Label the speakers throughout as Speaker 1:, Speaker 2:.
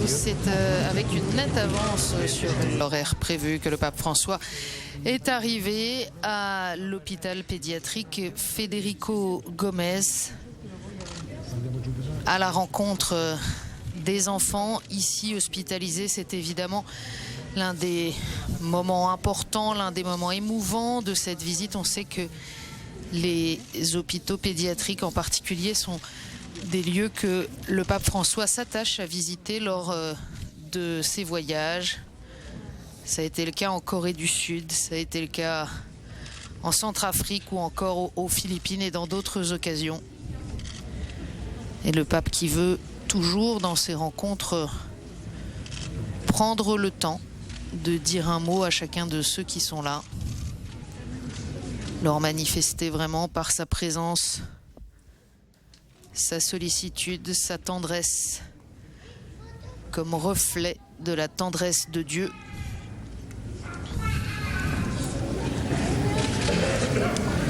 Speaker 1: C'est avec une nette avance sur l'horaire prévu que le pape François est arrivé à l'hôpital pédiatrique Federico Gomez à la rencontre des enfants ici hospitalisés. C'est évidemment l'un des moments importants, l'un des moments émouvants de cette visite. On sait que les hôpitaux pédiatriques en particulier sont des lieux que le pape François s'attache à visiter lors de ses voyages. Ça a été le cas en Corée du Sud, ça a été le cas en Centrafrique ou encore aux Philippines et dans d'autres occasions. Et le pape qui veut toujours dans ses rencontres prendre le temps de dire un mot à chacun de ceux qui sont là, leur manifester vraiment par sa présence sa sollicitude, sa tendresse, comme reflet de la tendresse de Dieu.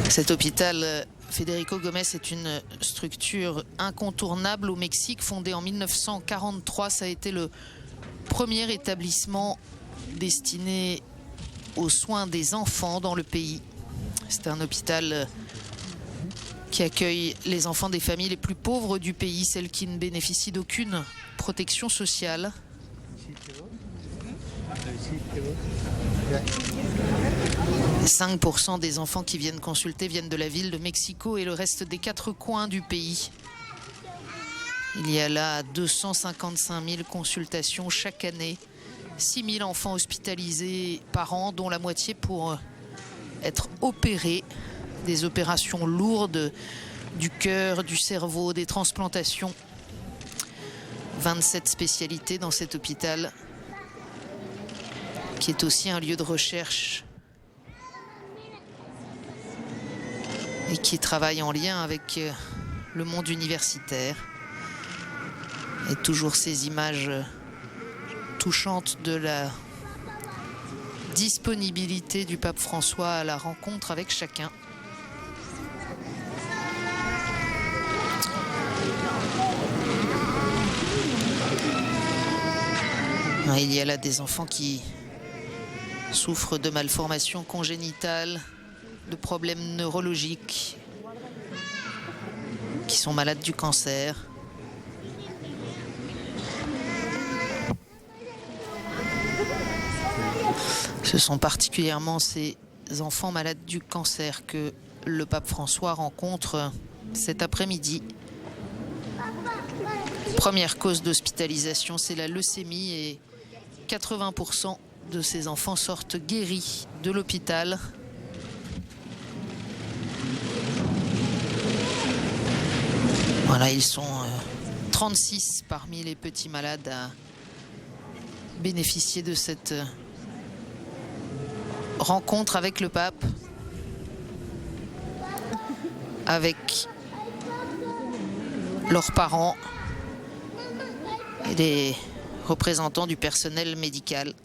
Speaker 1: Cet hôpital Federico Gomez est une structure incontournable au Mexique, fondée en 1943. Ça a été le premier établissement destiné aux soins des enfants dans le pays. C'est un hôpital qui accueille les enfants des familles les plus pauvres du pays, celles qui ne bénéficient d'aucune protection sociale. « 5% des enfants qui viennent consulter viennent de la ville de Mexico et le reste des 4 coins du pays. Il y a là 255 000 consultations chaque année, 6 000 enfants hospitalisés par an, dont la moitié pour être opérés. Des opérations lourdes du cœur, du cerveau, des transplantations. 27 spécialités dans cet hôpital qui est aussi un lieu de recherche et qui travaille en lien avec le monde universitaire. Et toujours ces images touchantes de la disponibilité du pape François à la rencontre avec chacun. Il y a là des enfants qui souffrent de malformations congénitales, de problèmes neurologiques, qui sont malades du cancer. Ce sont particulièrement ces enfants malades du cancer que le pape François rencontre cet après-midi. Première cause d'hospitalisation, c'est la leucémie et 80% de ces enfants sortent guéris de l'hôpital. Voilà, ils sont 36 parmi les petits malades à bénéficier de cette rencontre avec le pape, avec leurs parents et des représentants du personnel médical.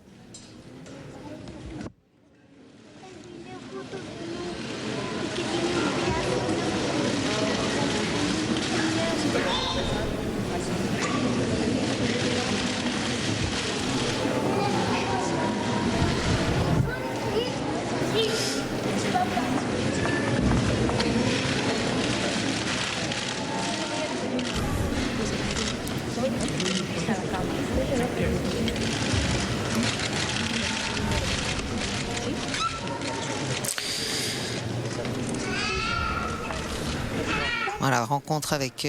Speaker 1: Voilà, rencontre avec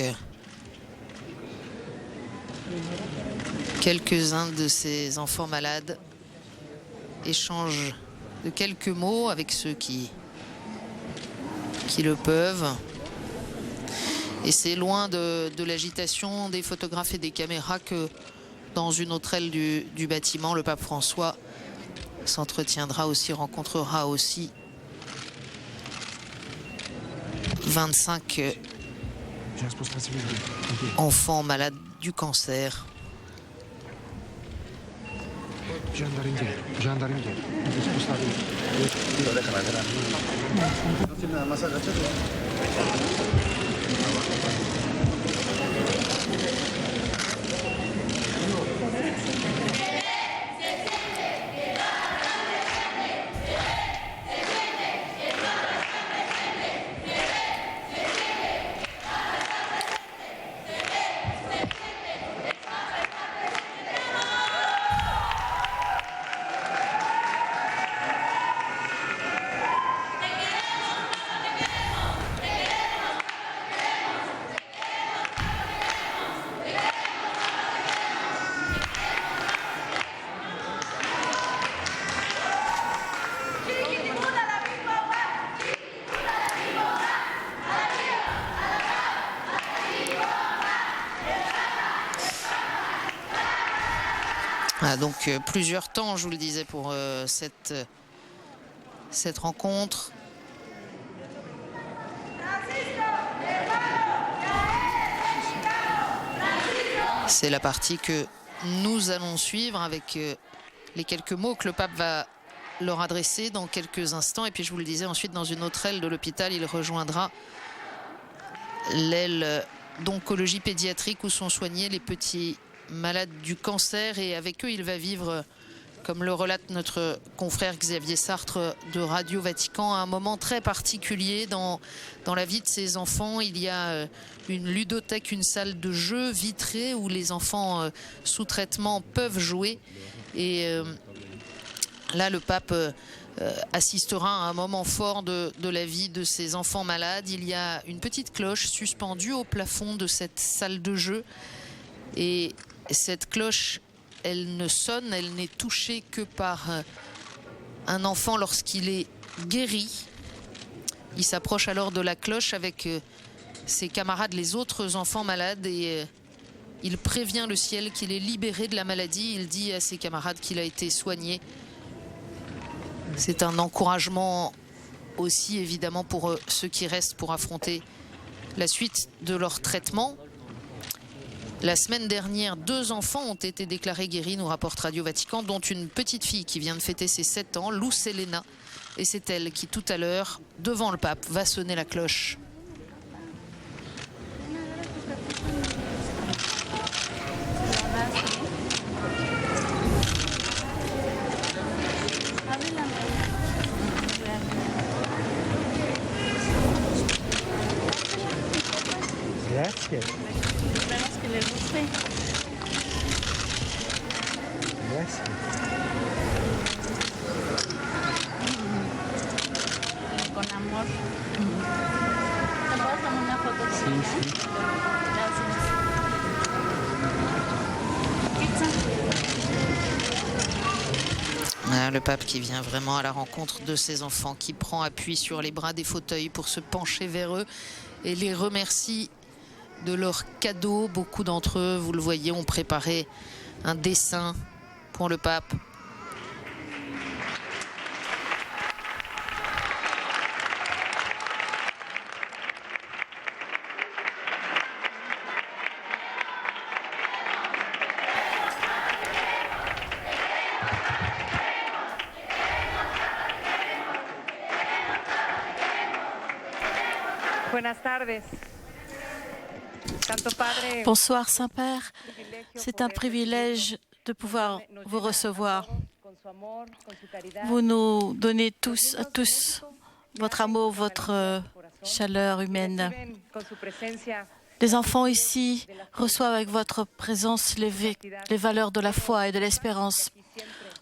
Speaker 1: quelques-uns de ces enfants malades, échange de quelques mots avec ceux qui le peuvent. Et c'est loin de l'agitation des photographes et des caméras que dans une autre aile du bâtiment, le pape François s'entretiendra aussi, rencontrera aussi 25 enfants malades du cancer. Voilà, donc plusieurs temps, je vous le disais, pour cette rencontre. C'est la partie que nous allons suivre avec les quelques mots que le pape va leur adresser dans quelques instants. Et puis je vous le disais, ensuite dans une autre aile de l'hôpital, il rejoindra l'aile d'oncologie pédiatrique où sont soignés les petits malades du cancer. Et avec eux, il va vivre, comme le relate notre confrère Xavier Sartre de Radio Vatican, un moment très particulier dans la vie de ces enfants. Il y a une ludothèque, une salle de jeu vitrée où les enfants sous traitement peuvent jouer. Et là, le pape assistera à un moment fort de la vie de ces enfants malades. Il y a une petite cloche suspendue au plafond de cette salle de jeu. Et cette cloche, elle ne sonne, elle n'est touchée que par un enfant lorsqu'il est guéri. Il s'approche alors de la cloche avec ses camarades, les autres enfants malades, et il prévient le ciel qu'il est libéré de la maladie. Il dit à ses camarades qu'il a été soigné. C'est un encouragement aussi, évidemment, pour ceux qui restent pour affronter la suite de leur traitement. La semaine dernière, 2 enfants ont été déclarés guéris, nous rapporte Radio Vatican, dont une petite fille qui vient de fêter ses 7 ans, Luz Helena. Et c'est elle qui, tout à l'heure, devant le pape, va sonner la cloche.
Speaker 2: Gracias.
Speaker 3: Esperamos que les guste.
Speaker 2: Gracias.
Speaker 3: Con amor. ¿Te puedo tomar una foto con ella?
Speaker 2: Sí.
Speaker 3: Gracias. Pizza.
Speaker 1: Voilà, le pape qui vient vraiment à la rencontre de ces enfants, qui prend appui sur les bras des fauteuils pour se pencher vers eux et les remercie de leurs cadeaux. Beaucoup d'entre eux, vous le voyez, ont préparé un dessin pour le pape.
Speaker 4: Bonsoir Saint-Père, c'est un privilège de pouvoir vous recevoir. Vous nous donnez tous à tous votre amour, votre chaleur humaine. Les enfants ici reçoivent avec votre présence les valeurs de la foi et de l'espérance.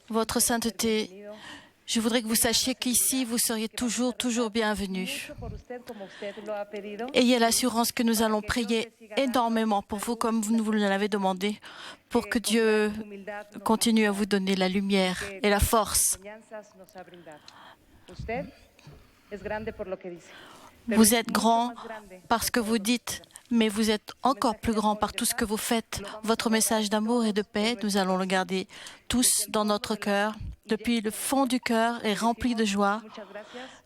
Speaker 4: Votre sainteté, je voudrais que vous sachiez qu'ici, vous seriez toujours bienvenus. Ayez l'assurance que nous allons prier énormément pour vous, comme vous nous l'avez demandé, pour que Dieu continue à vous donner la lumière et la force. Vous êtes grand parce que vous dites, mais vous êtes encore plus grand par tout ce que vous faites. Votre message d'amour et de paix, nous allons le garder tous dans notre cœur. Depuis le fond du cœur et rempli de joie,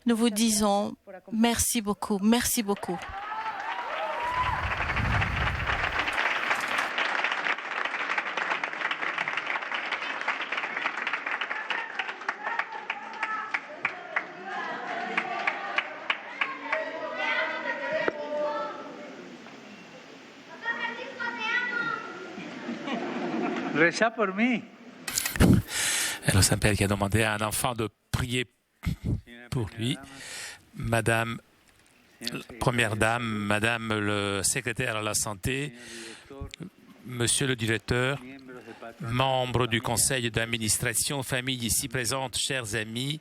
Speaker 4: nous vous disons merci beaucoup, merci beaucoup.
Speaker 2: Reza por mí.
Speaker 5: Le Saint-Père qui a demandé à un enfant de prier pour lui. Madame, Première Dame, Madame le secrétaire à la Santé, Monsieur le directeur, membres du conseil d'administration, famille ici présente, chers amis,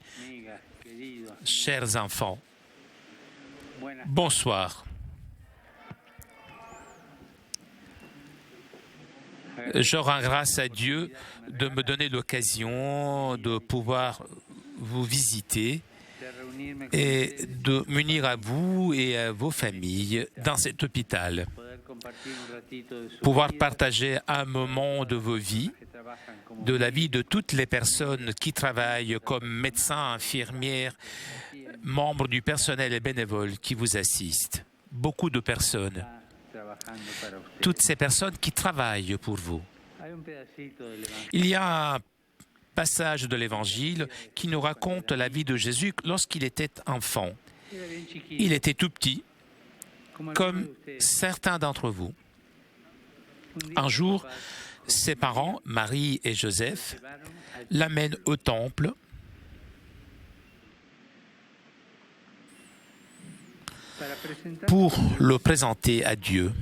Speaker 5: chers enfants. Bonsoir. Je rends grâce à Dieu de me donner l'occasion de pouvoir vous visiter et de m'unir à vous et à vos familles dans cet hôpital. Pouvoir partager un moment de vos vies de la vie de toutes les personnes qui travaillent comme médecins, infirmières, membres du personnel et bénévoles qui vous assistent. Beaucoup de personnes. Toutes ces personnes qui travaillent pour vous. Il y a un passage de l'Évangile qui nous raconte la vie de Jésus lorsqu'il était enfant. Il était tout petit, comme certains d'entre vous. Un jour, ses parents, Marie et Joseph, l'amènent au temple pour le présenter à Dieu.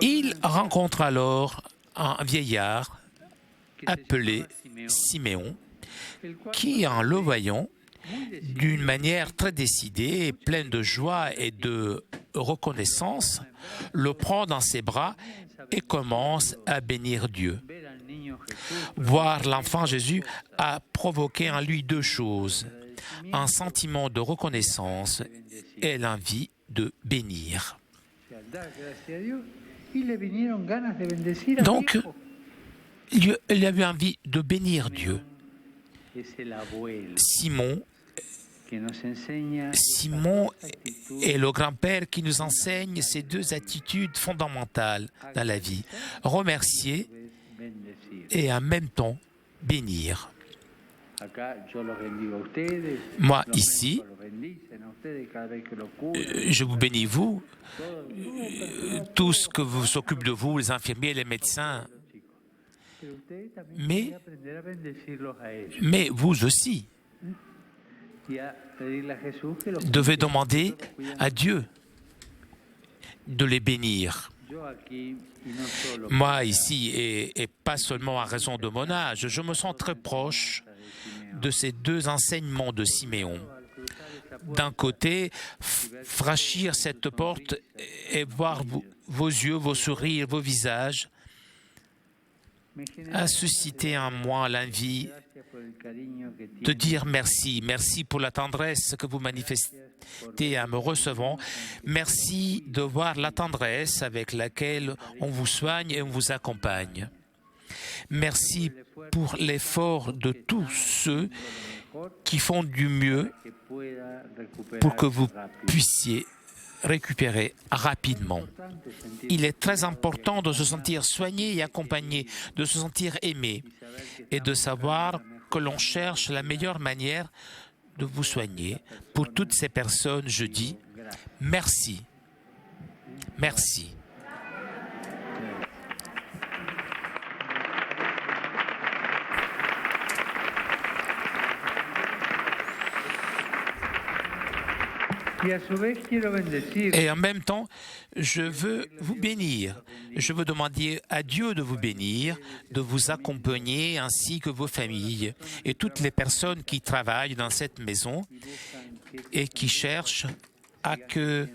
Speaker 5: Il rencontre alors un vieillard appelé Siméon, qui, en le voyant, d'une manière très décidée, pleine de joie et de reconnaissance, le prend dans ses bras et commence à bénir Dieu. Voir l'enfant Jésus a provoqué en lui deux choses, un sentiment de reconnaissance et l'envie de bénir. Donc, il avait envie de bénir Dieu. Simon est le grand-père qui nous enseigne ces deux attitudes fondamentales dans la vie. Remercier et en même temps bénir. Moi, ici, je vous bénis, vous, tous que vous s'occupent de vous, les infirmiers, les médecins, mais vous aussi devez demander à Dieu de les bénir. Moi, ici, et pas seulement à raison de mon âge, je me sens très proche de ces deux enseignements de Siméon. D'un côté, franchir cette porte et voir vos yeux, vos sourires, vos visages, a suscité en moi l'envie de dire merci. Merci pour la tendresse que vous manifestez en me recevant. Merci de voir la tendresse avec laquelle on vous soigne et on vous accompagne. Merci pour l'effort de tous ceux qui font du mieux pour que vous puissiez récupérer rapidement. Il est très important de se sentir soigné et accompagné, de se sentir aimé et de savoir que l'on cherche la meilleure manière de vous soigner. Pour toutes ces personnes, je dis merci. Merci. Et en même temps, je veux vous bénir. Je veux demander à Dieu de vous bénir, de vous accompagner ainsi que vos familles et toutes les personnes qui travaillent dans cette maison et qui cherchent à que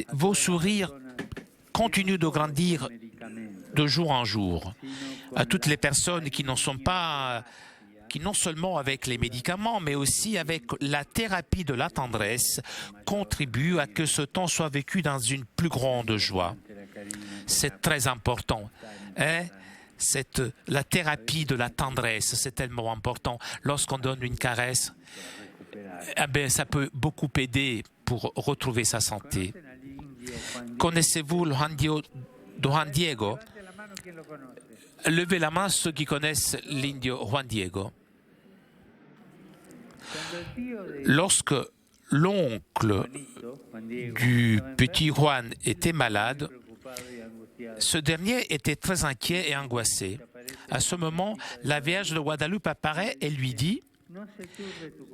Speaker 5: vos sourires continuent de grandir de jour en jour. À toutes les personnes qui n'en sont pas, qui non seulement avec les médicaments, mais aussi avec la thérapie de la tendresse, contribuent à que ce temps soit vécu dans une plus grande joie. C'est très important. La thérapie de la tendresse, c'est tellement important. Lorsqu'on donne une caresse, ça peut beaucoup aider pour retrouver sa santé. Connaissez-vous le Juan Diego? Levez la main ceux qui connaissent l'indio Juan Diego. Lorsque l'oncle du petit Juan était malade, ce dernier était très inquiet et angoissé. À ce moment, la Vierge de Guadalupe apparaît et lui dit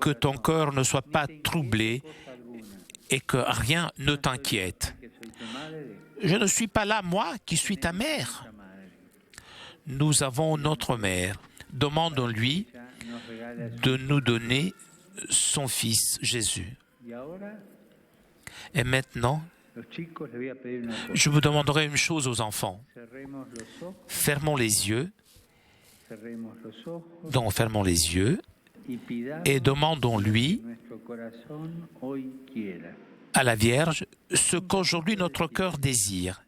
Speaker 5: que ton cœur ne soit pas troublé et que rien ne t'inquiète. Je ne suis pas là, moi, qui suis ta mère. Nous avons notre mère. Demandons-lui de nous donner son fils Jésus. Et maintenant, je vous demanderai une chose aux enfants. Fermons les yeux. Donc, fermons les yeux et demandons-lui à la Vierge ce qu'aujourd'hui notre cœur désire.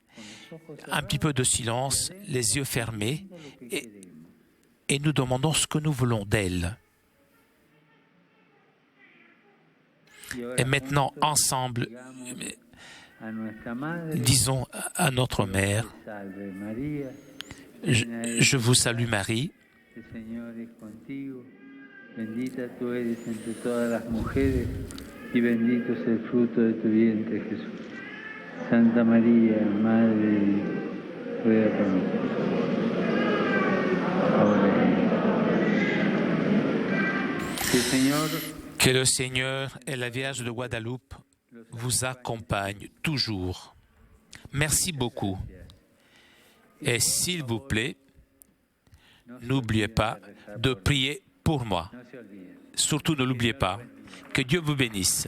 Speaker 5: un petit peu de silence, les yeux fermés, et nous demandons ce que nous voulons d'elle. Et maintenant, ensemble, disons à notre mère, je vous salue Marie,
Speaker 2: bendita tú eres entre todas las mujeres y bendito es el fruto de tu vientre, Jesús. Santa María, Madre de Dios, ruega por nosotros.
Speaker 5: que le Seigneur et la Vierge de Guadeloupe vous accompagnent toujours. Merci beaucoup. Et s'il vous plaît, n'oubliez pas de prier pour moi. Surtout ne l'oubliez pas. Que Dieu vous bénisse.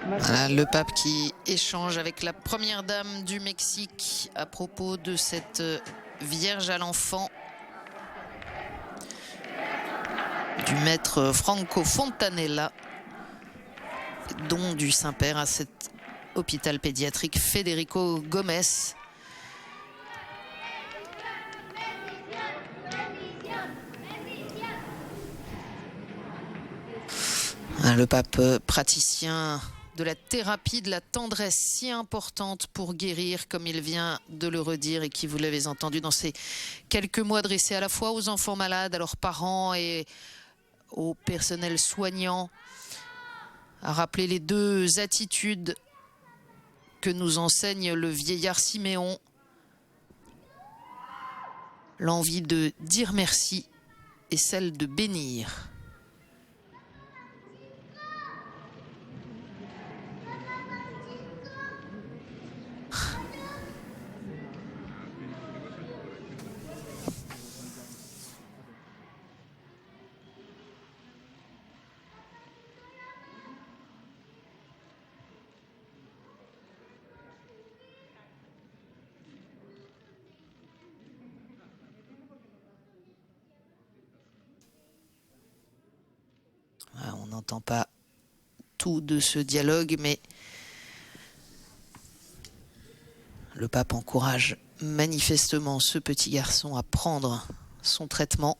Speaker 1: Voilà, le pape qui échange avec la première dame du Mexique à propos de cette Vierge à l'enfant du maître Franco Fontanella, don du Saint-Père à cet hôpital pédiatrique Federico Gomez. Le pape, praticien de la thérapie de la tendresse, si importante pour guérir, comme il vient de le redire, et qui, vous l'avez entendu dans ces quelques mots, adressés à la fois aux enfants malades, à leurs parents et au personnel soignant, a rappelé les deux attitudes que nous enseigne le vieillard Siméon. L'envie de dire merci et celle de bénir. On n'entend pas tout de ce dialogue, mais le pape encourage manifestement ce petit garçon à prendre son traitement.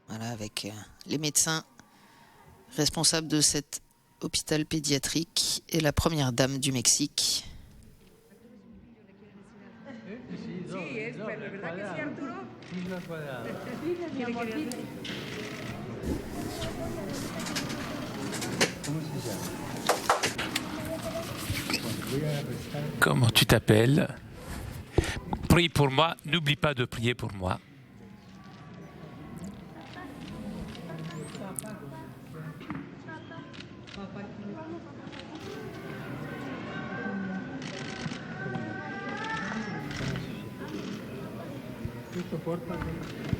Speaker 1: Voilà, avec les médecins responsables de cet hôpital pédiatrique et la première dame du Mexique.
Speaker 5: Comment tu t'appelles? Prie pour moi, n'oublie pas de prier pour moi.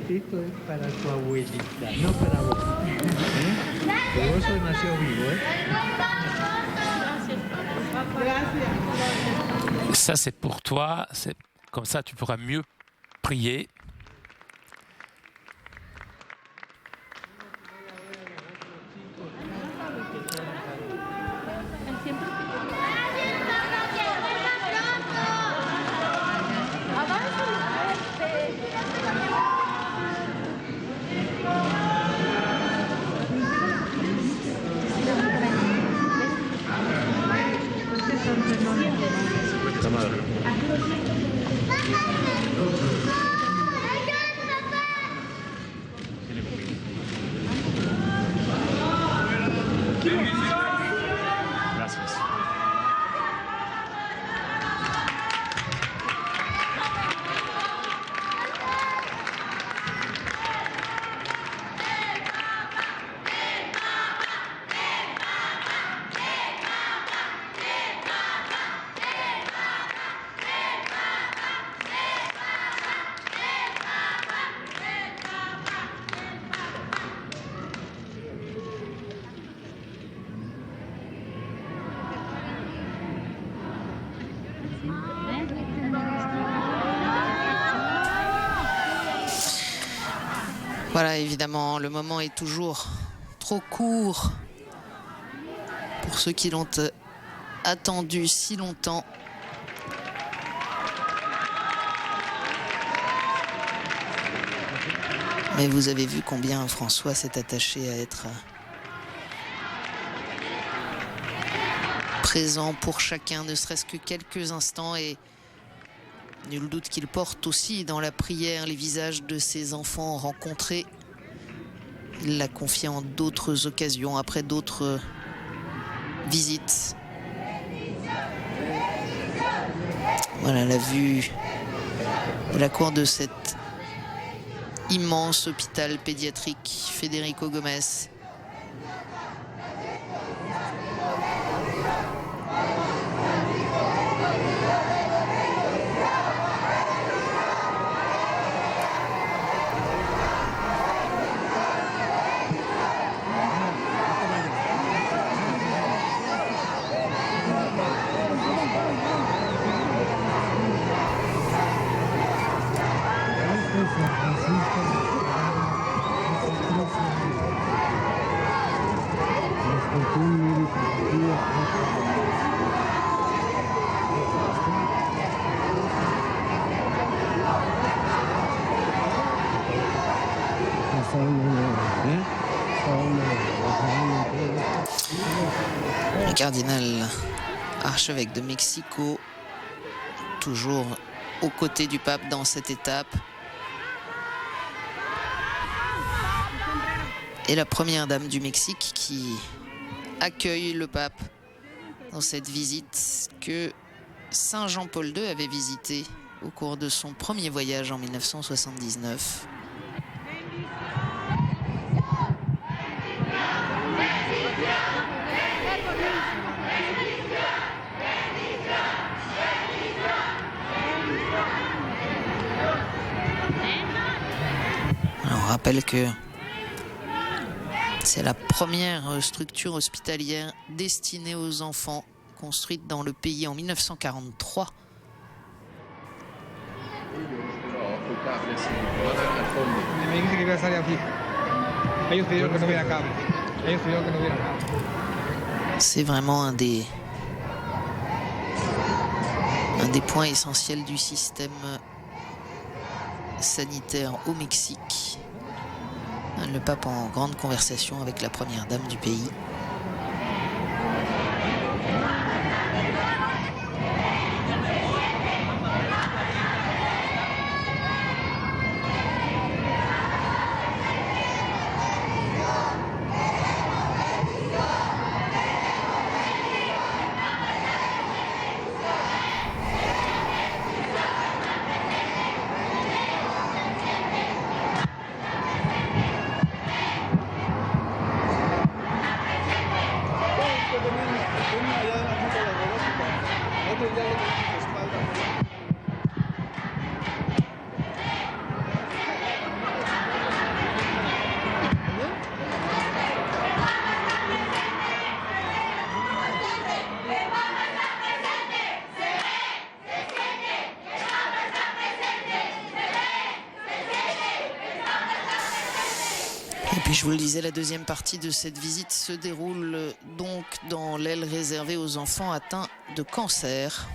Speaker 2: Esto es para tu abuelita, no para vos. Que vos sos nacido vivo,
Speaker 5: Ça, c'est pour toi. Comme ça, tu pourras mieux prier.
Speaker 2: Camarada.
Speaker 1: Voilà, évidemment, le moment est toujours trop court pour ceux qui l'ont attendu si longtemps. Mais vous avez vu combien François s'est attaché à être présent pour chacun, ne serait-ce que quelques instants, et nul doute qu'il porte aussi dans la prière les visages de ses enfants rencontrés. Il l'a confié en d'autres occasions, après d'autres visites. Voilà la vue de la cour de cet immense hôpital pédiatrique Federico Gomes. Le cardinal archevêque de Mexico, toujours aux côtés du pape dans cette étape. Et la première dame du Mexique qui accueille le pape dans cette visite que Saint Jean-Paul II avait visitée au cours de son premier voyage en 1979. On rappelle que c'est la première structure hospitalière destinée aux enfants construite dans le pays en 1943. C'est vraiment un des points essentiels du système sanitaire au Mexique. Le pape en grande conversation avec la première dame du pays. Et puis je vous le disais, la deuxième partie de cette visite se déroule donc dans l'aile réservée aux enfants atteints de cancer.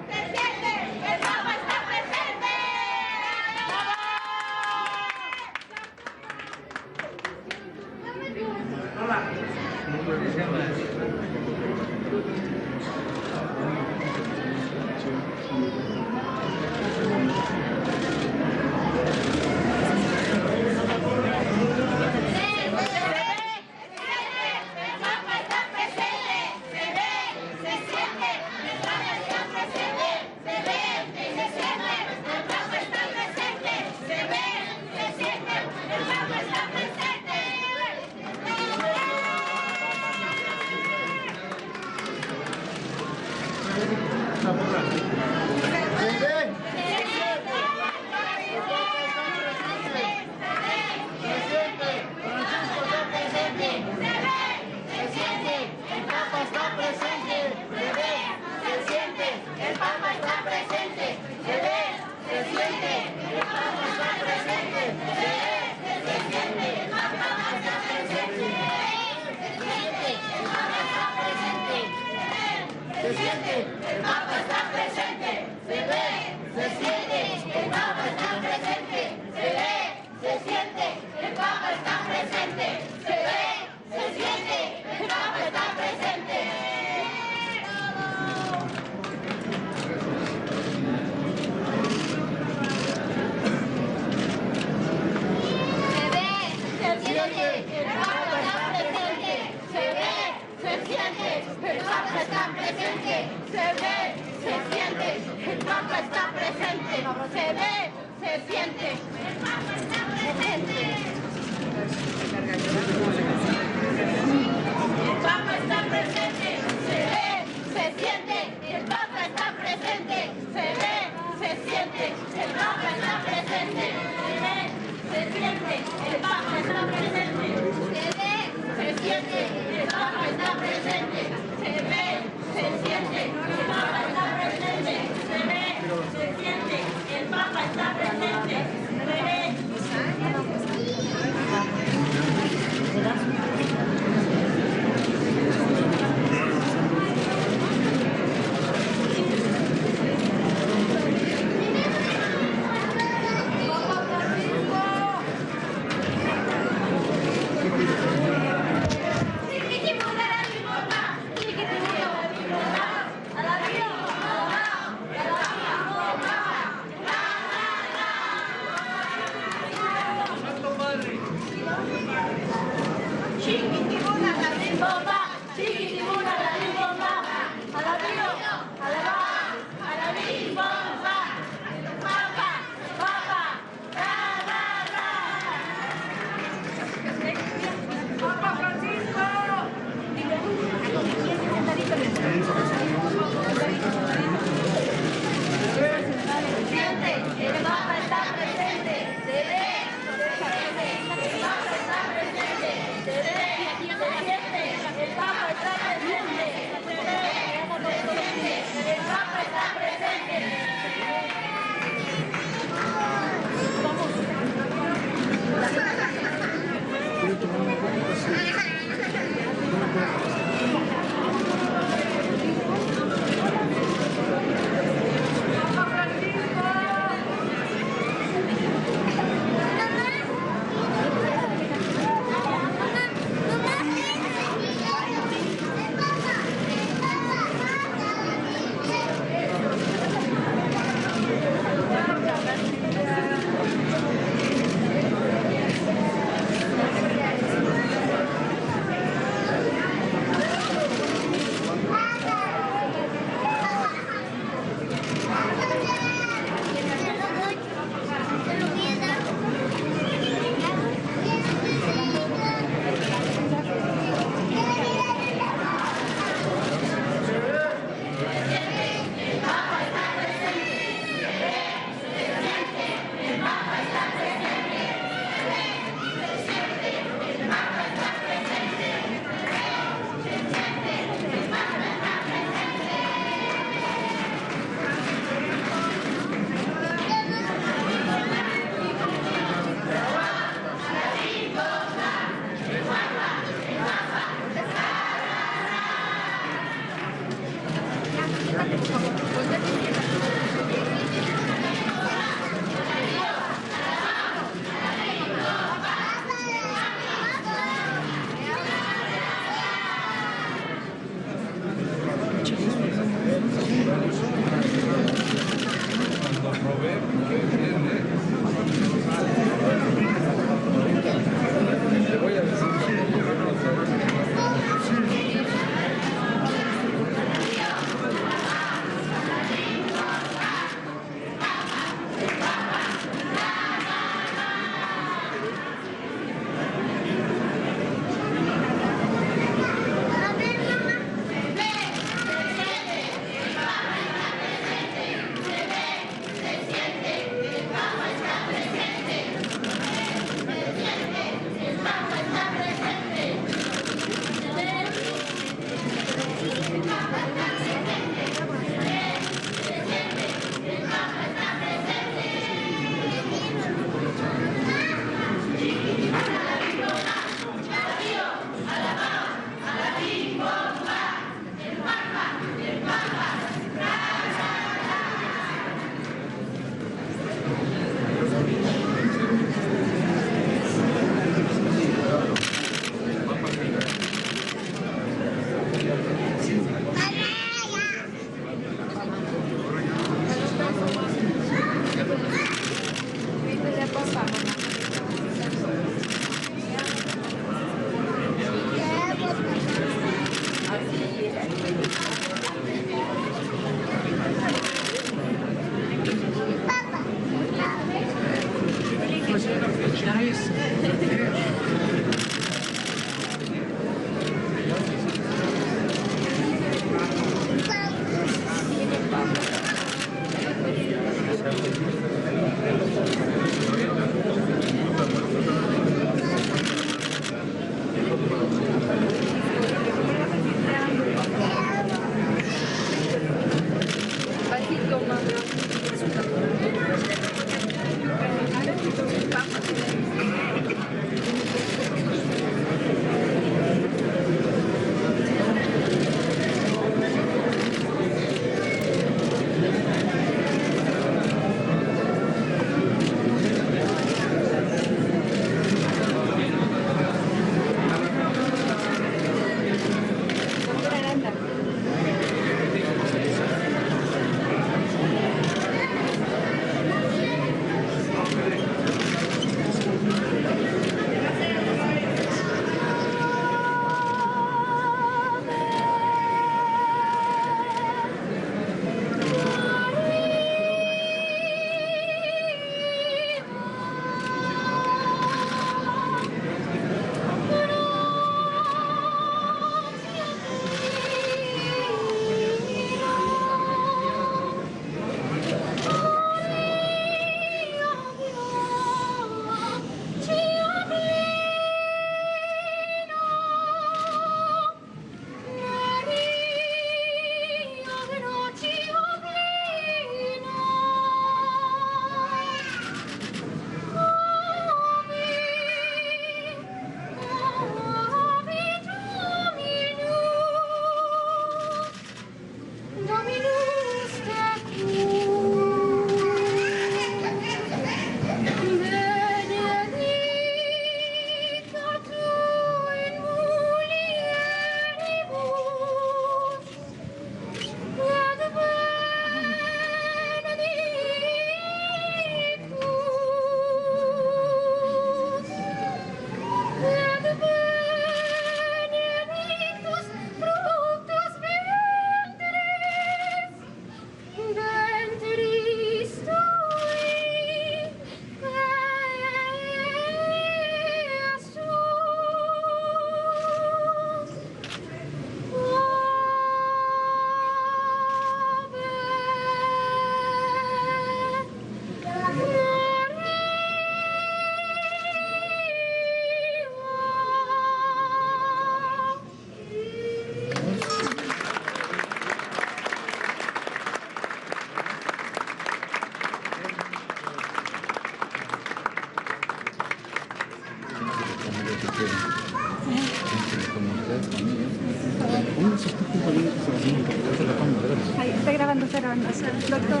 Speaker 6: Está grabando, está grabando. Doctor,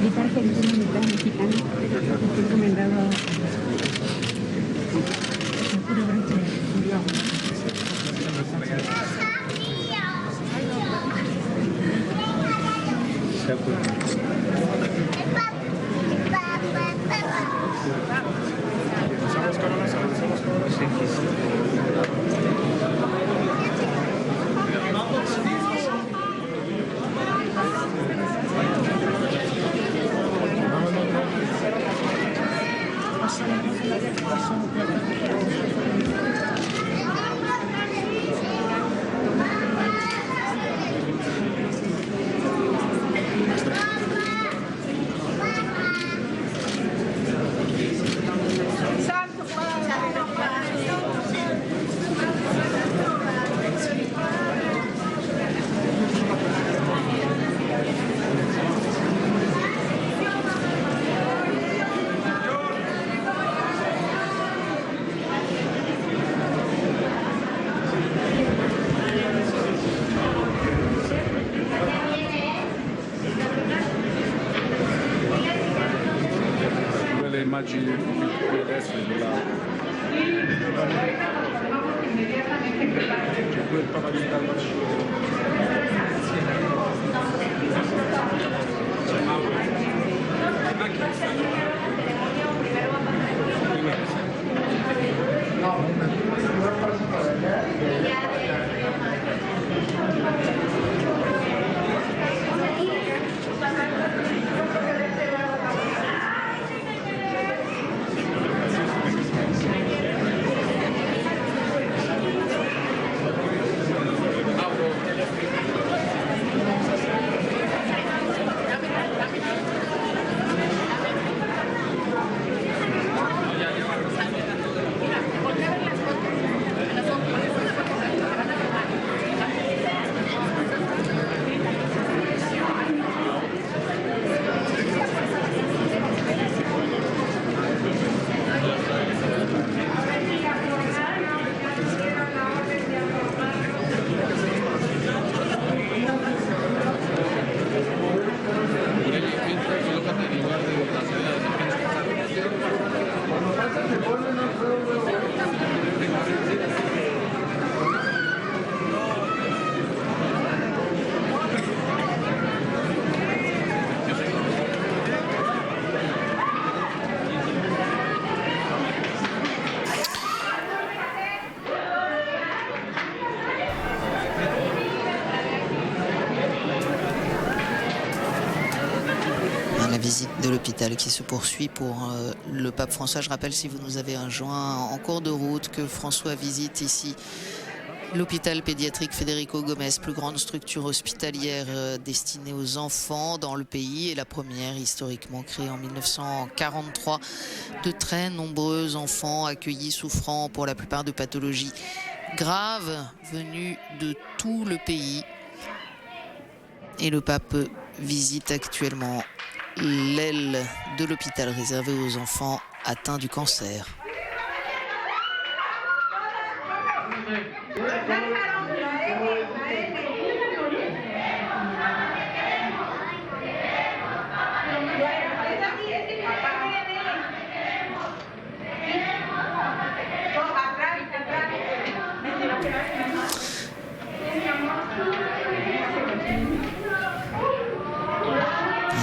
Speaker 6: mitad argentino, mitad mexicano. Recomendado.
Speaker 2: Se
Speaker 7: Immagini di adesso e di là. C'è due probabilità al
Speaker 1: La visite de l'hôpital qui se poursuit pour le pape François. Je rappelle, si vous nous avez rejoint en cours de route, que François visite ici l'hôpital pédiatrique Federico Gomez, plus grande structure hospitalière destinée aux enfants dans le pays, et la première historiquement créée en 1943. De très nombreux enfants accueillis souffrant pour la plupart de pathologies graves venus de tout le pays. Et le pape visite actuellement l'aile de l'hôpital réservée aux enfants atteints du cancer.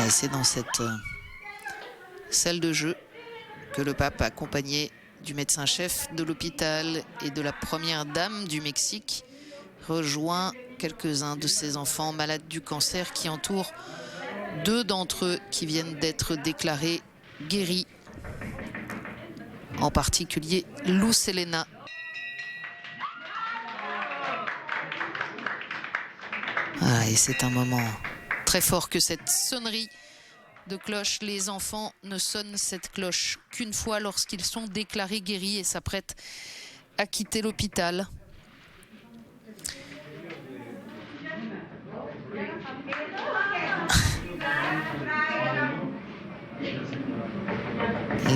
Speaker 1: Et c'est dans cette salle de jeu que le pape, accompagné du médecin-chef de l'hôpital et de la première dame du Mexique, rejoint quelques-uns de ses enfants malades du cancer qui entourent deux d'entre eux qui viennent d'être déclarés guéris, en particulier Luz Helena. Ah, et c'est un moment très fort que cette sonnerie de cloche. Les enfants ne sonnent cette cloche qu'une fois lorsqu'ils sont déclarés guéris et s'apprêtent à quitter l'hôpital.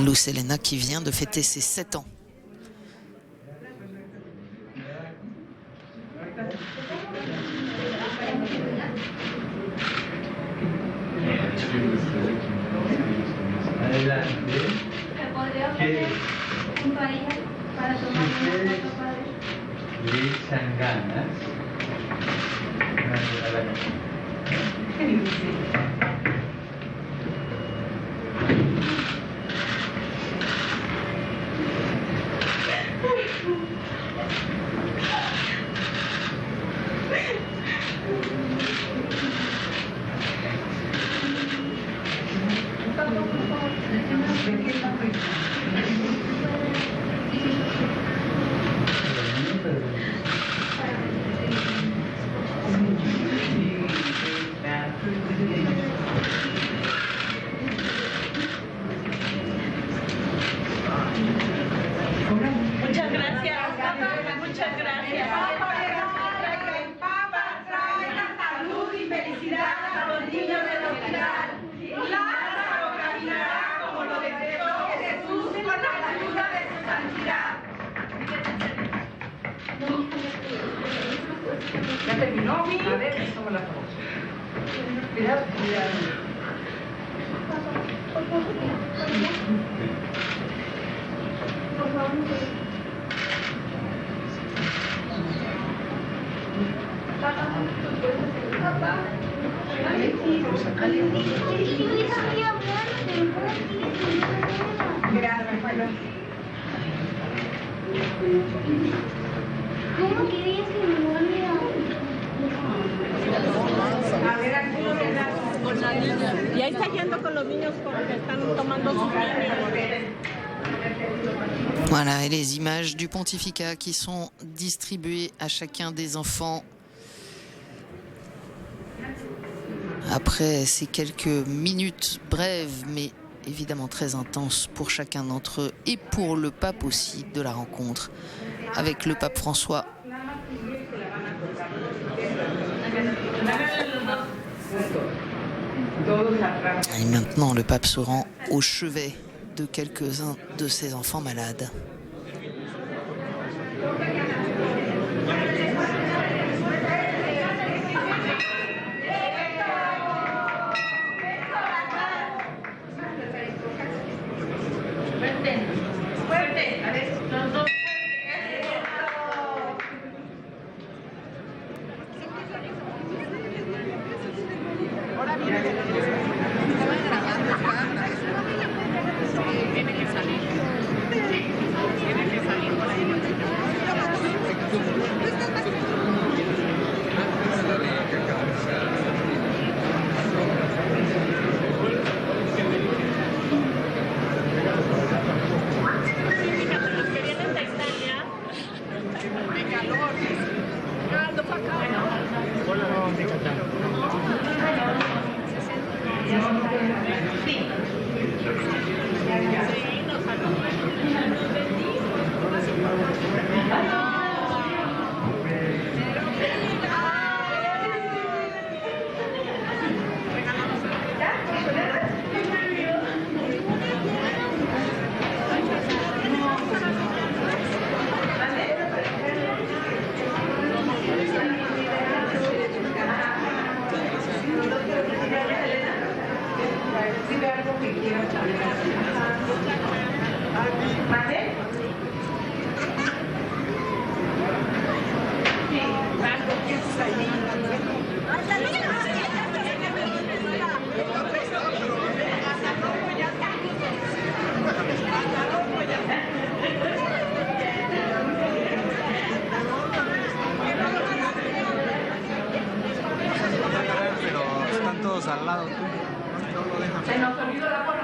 Speaker 1: Luz Helena qui vient de fêter ses 7 ans.
Speaker 2: Le echan ganas.
Speaker 3: Muchas gracias. Muchas gracias. El Papa traiga salud y felicidad a los niños del hospital. Lázaro caminará como lo deseó Jesús con la ayuda de su santidad. ¿Ya terminó? A ver, somos las dos. Cuidado, cuidado. Por favor.
Speaker 6: ¿Cómo querías que me volviera?
Speaker 8: Y ahí está yendo con los niños porque están tomando sus niños.
Speaker 1: Voilà, et les images du pontificat qui sont distribuées à chacun des enfants après ces quelques minutes brèves mais évidemment très intenses pour chacun d'entre eux et pour le pape aussi de la rencontre avec le pape François. Et maintenant le pape se rend au chevet de quelques-uns de ses enfants malades.
Speaker 7: Al lado tú.
Speaker 3: Se nos olvidó la porra.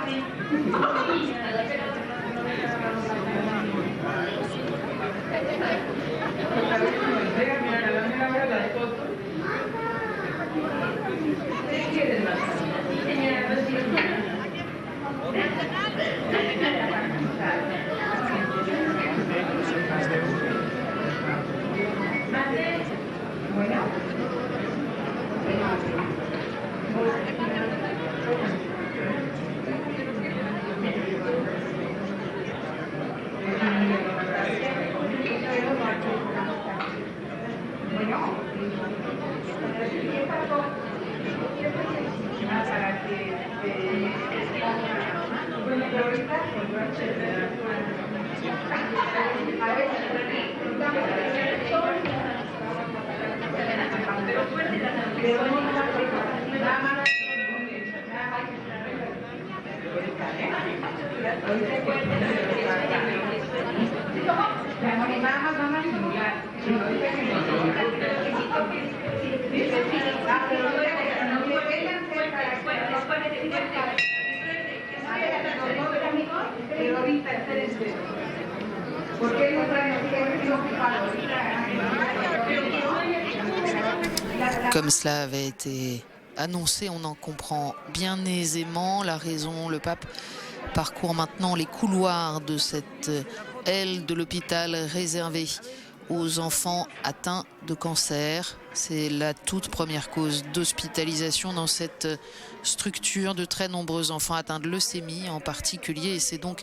Speaker 3: Comme cela avait été
Speaker 1: annoncé, on en comprend bien aisément la raison. Le pape parcourt maintenant les couloirs de cette aile de l'hôpital réservée aux enfants atteints de cancer. C'est la toute première cause d'hospitalisation dans cette structure. De très nombreux enfants atteints de leucémie en particulier. Et c'est donc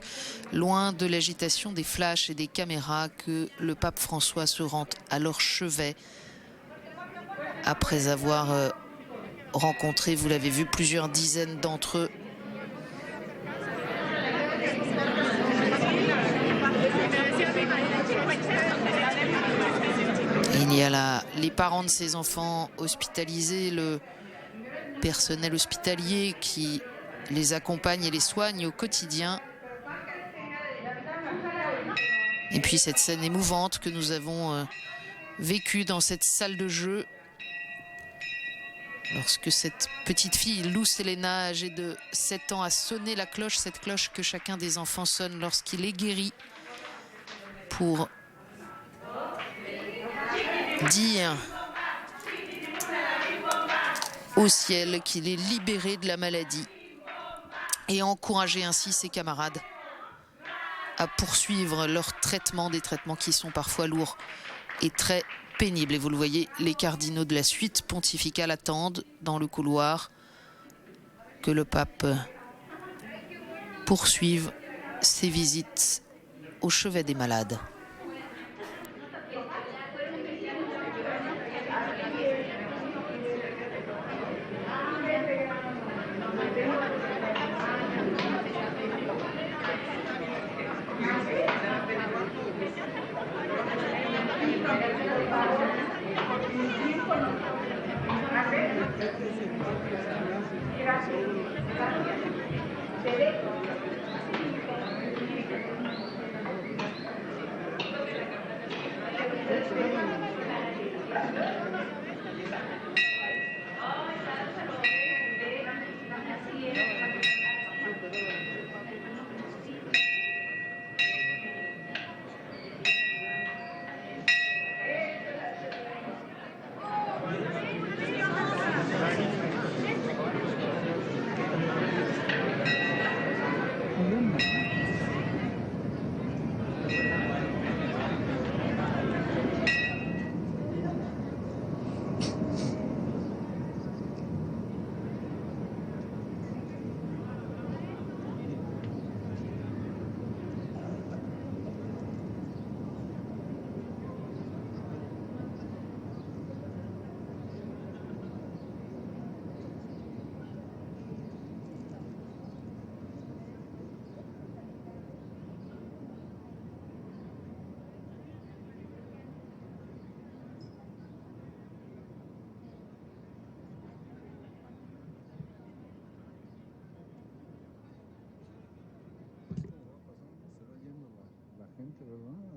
Speaker 1: loin de l'agitation des flashs et des caméras que le pape François se rend à leur chevet après avoir rencontré, vous l'avez vu, plusieurs dizaines d'entre eux. Il y a là les parents de ces enfants hospitalisés, le personnel hospitalier qui les accompagne et les soigne au quotidien. Et puis cette scène émouvante que nous avons vécue dans cette salle de jeu, lorsque cette petite fille, Luz Helena, âgée de 7 ans, a sonné la cloche, cette cloche que chacun des enfants sonne lorsqu'il est guéri, pour dire au ciel qu'il est libéré de la maladie et encourager ainsi ses camarades à poursuivre leur traitement, des traitements qui sont parfois lourds et très pénibles. Et vous le voyez, les cardinaux de la suite pontificale attendent dans le couloir que le pape poursuive ses visites au chevet des malades.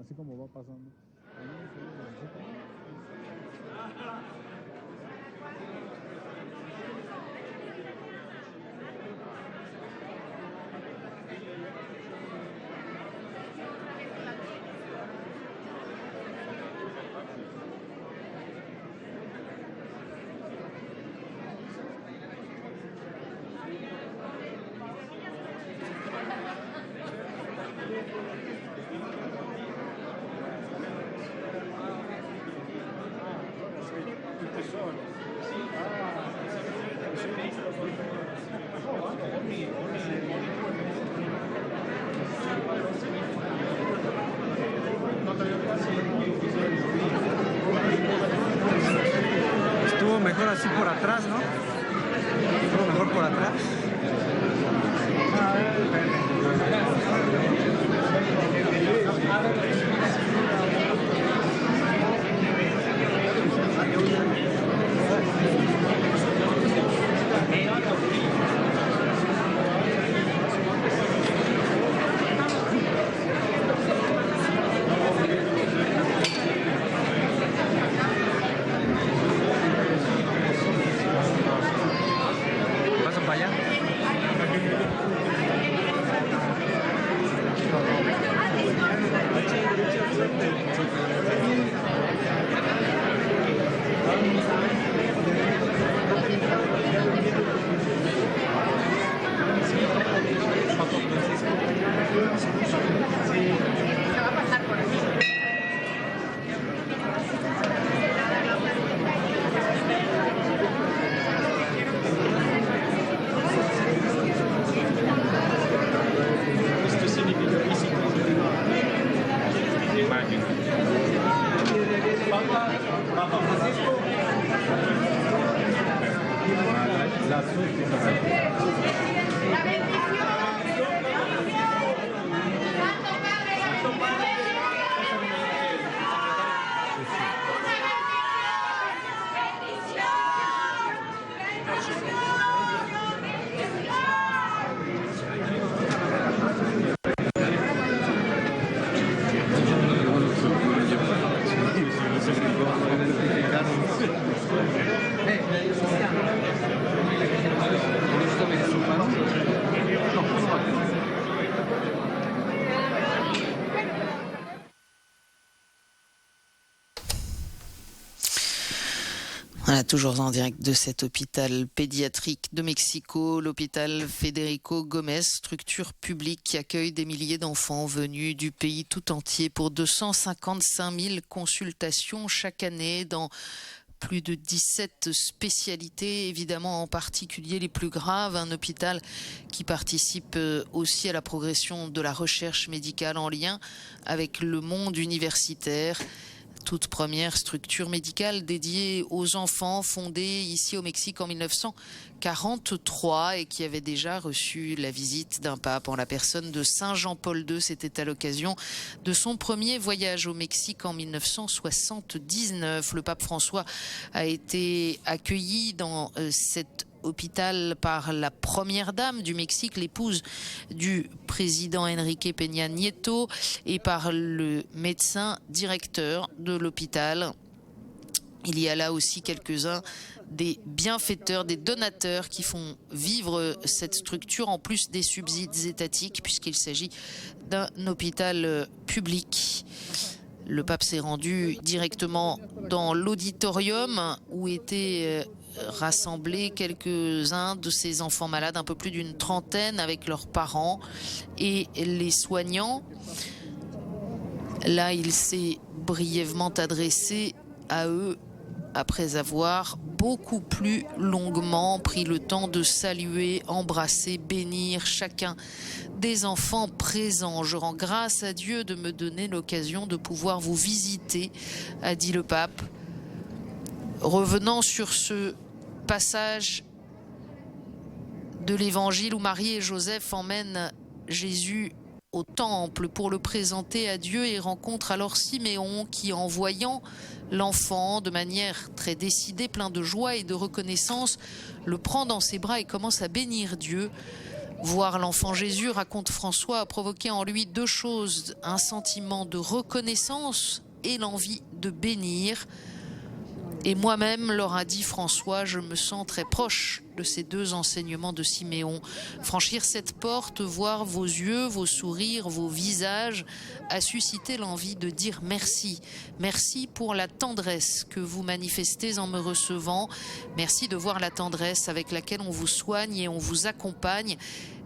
Speaker 7: Así como va pasando. Estuvo mejor así por atrás, ¿no? Estuvo mejor por atrás. allá.
Speaker 1: Toujours en direct de cet hôpital pédiatrique de Mexico, l'hôpital Federico Gomez, structure publique qui accueille des milliers d'enfants venus du pays tout entier pour 255 000 consultations chaque année dans plus de 17 spécialités, évidemment en particulier les plus graves. Un hôpital qui participe aussi à la progression de la recherche médicale en lien avec le monde universitaire. Toute première structure médicale dédiée aux enfants, fondée ici au Mexique en 1943 et qui avait déjà reçu la visite d'un pape en la personne de Saint Jean-Paul II. C'était à l'occasion de son premier voyage au Mexique en 1979. Le pape François a été accueilli dans cette hôpital par la première dame du Mexique, l'épouse du président Enrique Peña Nieto, et par le médecin directeur de l'hôpital. Il y a là aussi quelques-uns des bienfaiteurs, des donateurs qui font vivre cette structure en plus des subsides étatiques puisqu'il s'agit d'un hôpital public. Le pape s'est rendu directement dans l'auditorium où étaient rassemblés quelques-uns de ces enfants malades, un peu plus d'une trentaine avec leurs parents et les soignants. Là, il s'est brièvement adressé à eux après avoir beaucoup plus longuement pris le temps de saluer, embrasser, bénir chacun des enfants présents. Je rends grâce à Dieu de me donner l'occasion de pouvoir vous visiter, a dit le pape. Revenant sur ce passage de l'évangile où Marie et Joseph emmènent Jésus au temple pour le présenter à Dieu et rencontre alors Siméon qui, en voyant l'enfant de manière très décidée, plein de joie et de reconnaissance, le prend dans ses bras et commence à bénir Dieu. Voir l'enfant Jésus, raconte François, a provoqué en lui deux choses, un sentiment de reconnaissance et l'envie de bénir. Et moi-même, leur a dit François, je me sens très proche de ces deux enseignements de Siméon. Franchir cette porte, voir vos yeux, vos sourires, vos visages, a suscité l'envie de dire merci. Merci pour la tendresse que vous manifestez en me recevant. Merci de voir la tendresse avec laquelle on vous soigne et on vous accompagne.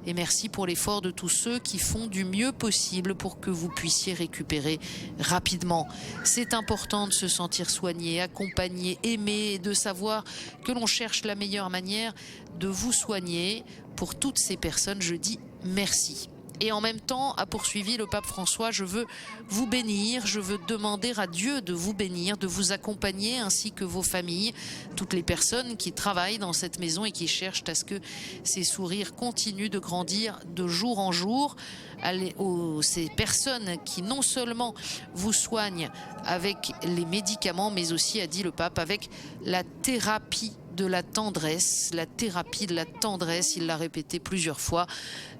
Speaker 1: Et merci pour l'effort de tous ceux qui font du mieux possible pour que vous puissiez récupérer rapidement. C'est important de se sentir soigné, accompagné, aimé et de savoir que l'on cherche la meilleure manière de vous soigner. Pour toutes ces personnes, je dis merci. Et en même temps, a poursuivi le pape François, je veux vous bénir, je veux demander à Dieu de vous bénir, de vous accompagner ainsi que vos familles, toutes les personnes qui travaillent dans cette maison et qui cherchent à ce que ces sourires continuent de grandir de jour en jour. Ces personnes qui non seulement vous soignent avec les médicaments, mais aussi, a dit le pape, avec la thérapie de la tendresse, la thérapie de la tendresse, il l'a répété plusieurs fois,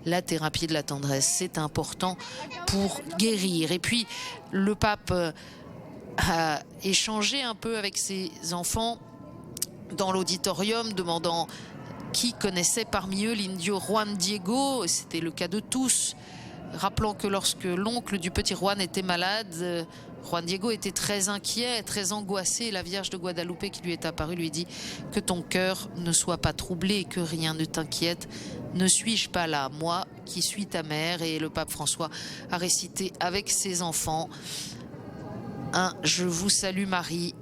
Speaker 1: la thérapie de la tendresse, c'est important pour guérir. Et puis, le pape a échangé un peu avec ses enfants dans l'auditorium, demandant qui connaissait parmi eux l'indio Juan Diego, c'était le cas de tous, rappelant que lorsque l'oncle du petit Juan était malade, Juan Diego était très inquiet, très angoissé. La Vierge de Guadalupe qui lui est apparue lui dit que ton cœur ne soit pas troublé, que rien ne t'inquiète. Ne suis-je pas là, moi qui suis ta mère? Et le pape François a récité avec ses enfants un « Je vous salue Marie »,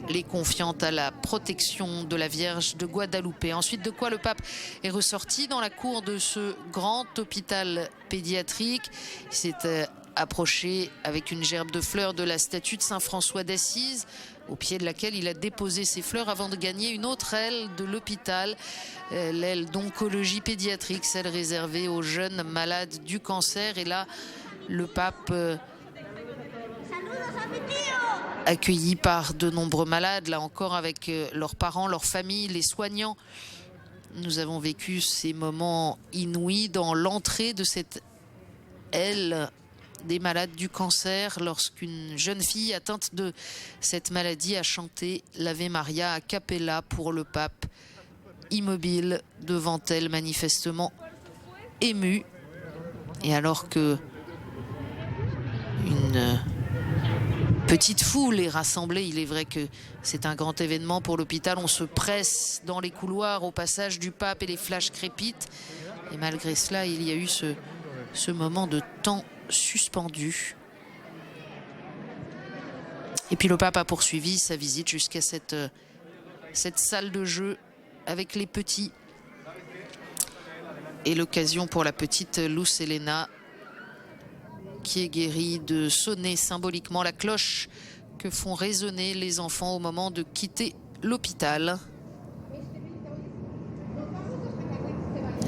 Speaker 1: les confiant à la protection de la Vierge de Guadalupe. Ensuite, de quoi le pape est ressorti dans la cour de ce grand hôpital pédiatrique. Il s'est approché avec une gerbe de fleurs de la statue de Saint François d'Assise, au pied de laquelle il a déposé ses fleurs avant de gagner une autre aile de l'hôpital, l'aile d'oncologie pédiatrique, celle réservée aux jeunes malades du cancer. Et là, le pape accueilli par de nombreux malades, là encore avec leurs parents, leurs familles, les soignants. Nous avons vécu ces moments inouïs dans l'entrée de cette aile des malades du cancer lorsqu'une jeune fille atteinte de cette maladie a chanté l'Ave Maria a cappella pour le pape, immobile devant elle, manifestement ému. Et alors que une petite foule est rassemblée. Il est vrai que c'est un grand événement pour l'hôpital. On se presse dans les couloirs au passage du pape et les flashs crépitent. Et malgré cela, il y a eu ce moment de temps suspendu. Et puis le pape a poursuivi sa visite jusqu'à cette salle de jeu avec les petits. Et l'occasion pour la petite Luz Helena, qui est guérie, de sonner symboliquement la cloche que font résonner les enfants au moment de quitter l'hôpital.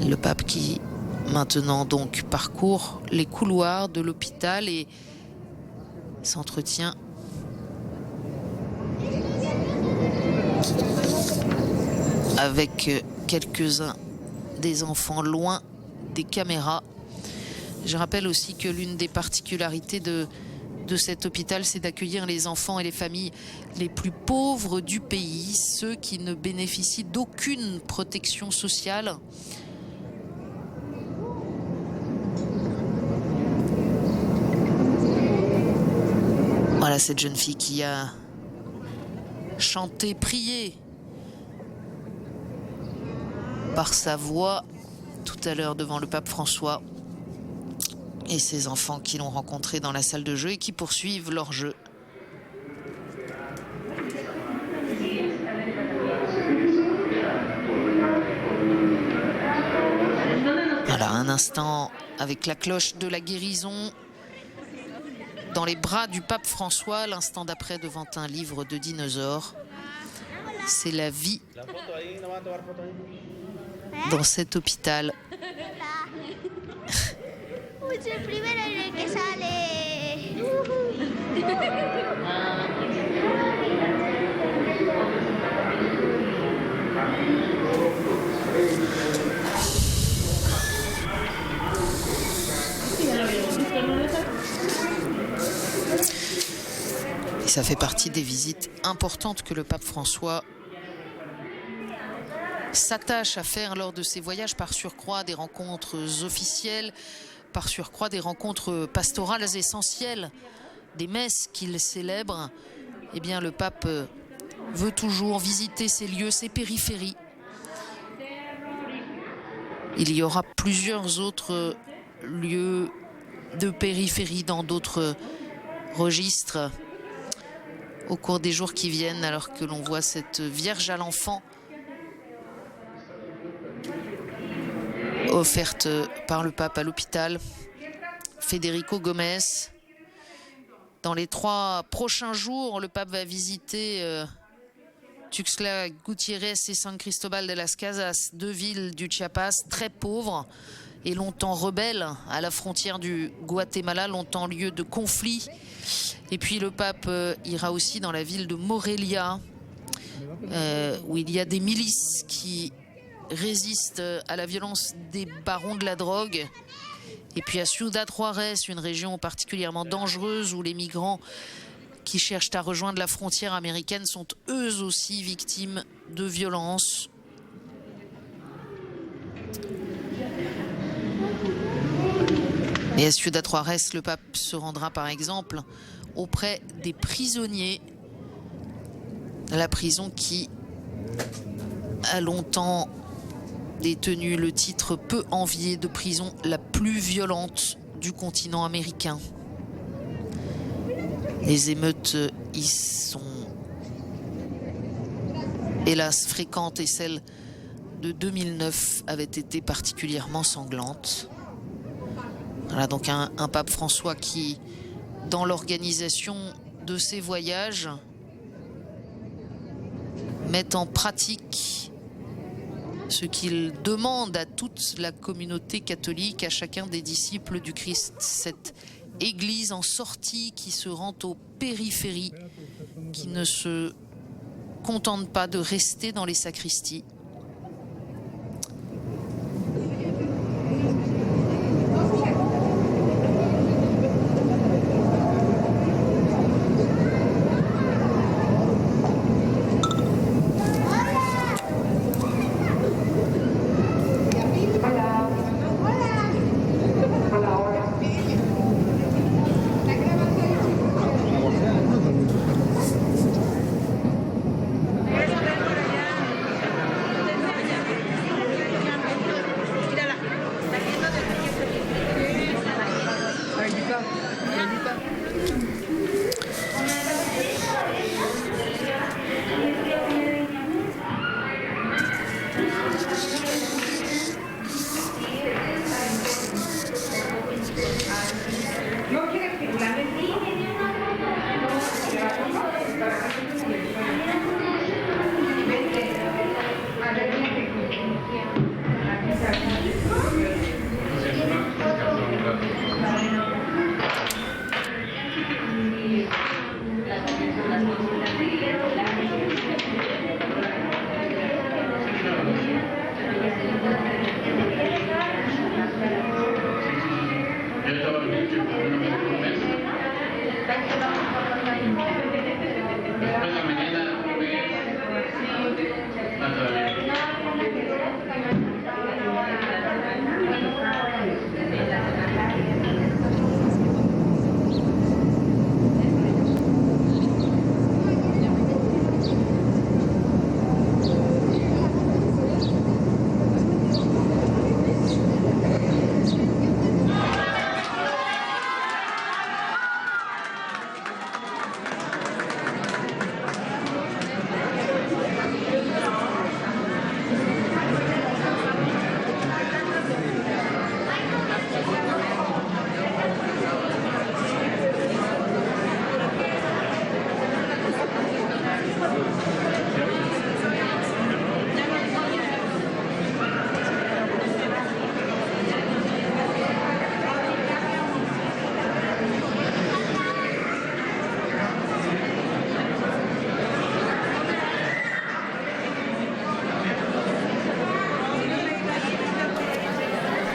Speaker 1: Le pape qui maintenant donc parcourt les couloirs de l'hôpital et s'entretient avec quelques-uns des enfants loin des caméras. Je rappelle aussi que l'une des particularités de cet hôpital, c'est d'accueillir les enfants et les familles les plus pauvres du pays, ceux qui ne bénéficient d'aucune protection sociale. Voilà cette jeune fille qui a chanté, prié par sa voix tout à l'heure devant le pape François, et ses enfants qui l'ont rencontré dans la salle de jeu et qui poursuivent leur jeu. Voilà, un instant avec la cloche de la guérison dans les bras du pape François, l'instant d'après devant un livre de dinosaures. C'est la vie dans cet hôpital. Et ça fait partie des visites importantes que le pape François s'attache à faire lors de ses voyages, par surcroît des rencontres officielles, par surcroît des rencontres pastorales essentielles, des messes qu'il célèbre. Eh bien, le pape veut toujours visiter ces lieux, ces périphéries. Il y aura plusieurs autres lieux de périphérie dans d'autres registres au cours des jours qui viennent, alors que l'on voit cette Vierge à l'enfant offerte par le pape à l'hôpital. Federico Gomez. Dans les 3 prochains jours, le pape va visiter Tuxtla Gutiérrez et San Cristobal de las Casas, 2 villes du Chiapas très pauvres et longtemps rebelles à la frontière du Guatemala, longtemps lieu de conflit. Et puis le pape ira aussi dans la ville de Morelia, où il y a des milices qui résistent à la violence des barons de la drogue. Et puis à Ciudad Juárez, une région particulièrement dangereuse où les migrants qui cherchent à rejoindre la frontière américaine sont eux aussi victimes de violences. Et à Ciudad Juárez, le pape se rendra par exemple auprès des prisonniers. La prison qui a longtemps détenu le titre peu envié de prison la plus violente du continent américain. Les émeutes y sont hélas fréquentes et celle de 2009 avait été particulièrement sanglante. Voilà donc un pape François qui, dans l'organisation de ses voyages, met en pratique ce qu'il demande à toute la communauté catholique, à chacun des disciples du Christ, cette Église en sortie qui se rend aux périphéries, qui ne se contente pas de rester dans les sacristies.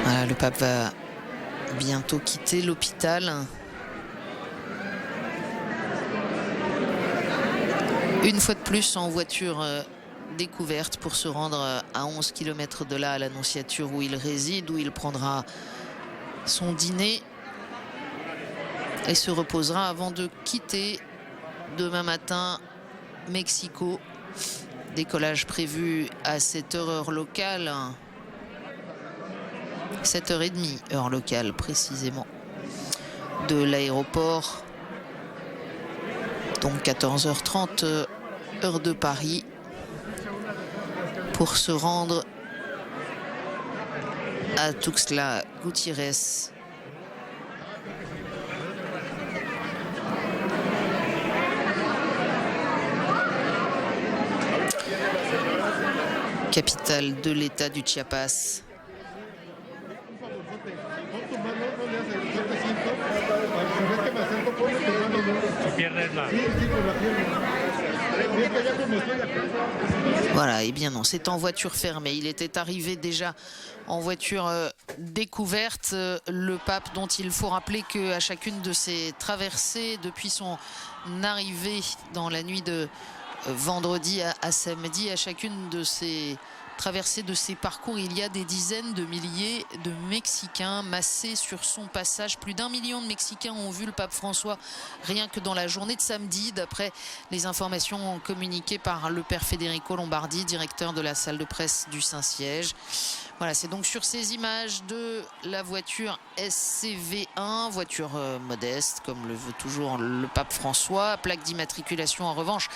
Speaker 1: Voilà, le pape va bientôt quitter l'hôpital. Une fois de plus en voiture découverte pour se rendre à 11 km de là à l'Annonciature où il réside, où il prendra son dîner et se reposera avant de quitter demain matin Mexico. Décollage prévu à 7h heure locale. 7h30 heure locale précisément de l'aéroport. Donc 14h30 heure de Paris pour se rendre à Tuxtla Gutiérrez. Capitale de l'État du Chiapas. Voilà, et bien non, c'est en voiture fermée. Il était arrivé déjà en voiture découverte. Le pape, dont il faut rappeler qu'à chacune de ses traversées, depuis son arrivée dans la nuit de vendredi à samedi, à chacune de ces traversées de ces parcours, il y a des dizaines de milliers de Mexicains massés sur son passage. Plus d'1 million de Mexicains ont vu le pape François rien que dans la journée de samedi, d'après les informations communiquées par le père Federico Lombardi, directeur de la salle de presse du Saint-Siège. Voilà, c'est donc sur ces images de la voiture SCV1, voiture modeste, comme le veut toujours le pape François. Plaque d'immatriculation, en revanche,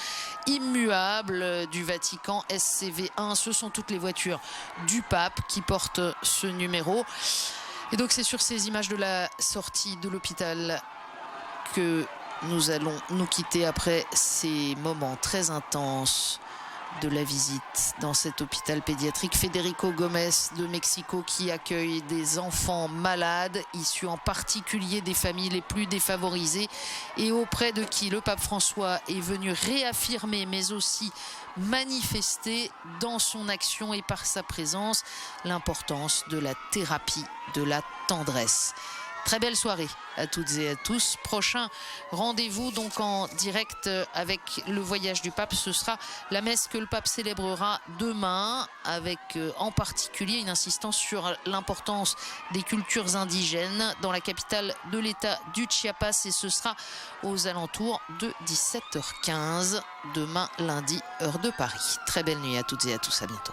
Speaker 1: immuable du Vatican, SCV1. Ce sont toutes les voitures du pape qui portent ce numéro. Et donc, c'est sur ces images de la sortie de l'hôpital que nous allons nous quitter après ces moments très intenses de la visite dans cet hôpital pédiatrique Federico Gomez de Mexico, qui accueille des enfants malades, issus en particulier des familles les plus défavorisées, et auprès de qui le pape François est venu réaffirmer, mais aussi manifester dans son action et par sa présence, l'importance de la thérapie, de la tendresse. Très belle soirée à toutes et à tous. Prochain rendez-vous donc en direct avec le voyage du pape. Ce sera la messe que le pape célébrera demain, avec en particulier une insistance sur l'importance des cultures indigènes dans la capitale de l'État du Chiapas. Et ce sera aux alentours de 17h15 demain lundi, heure de Paris. Très belle nuit à toutes et à tous. À bientôt.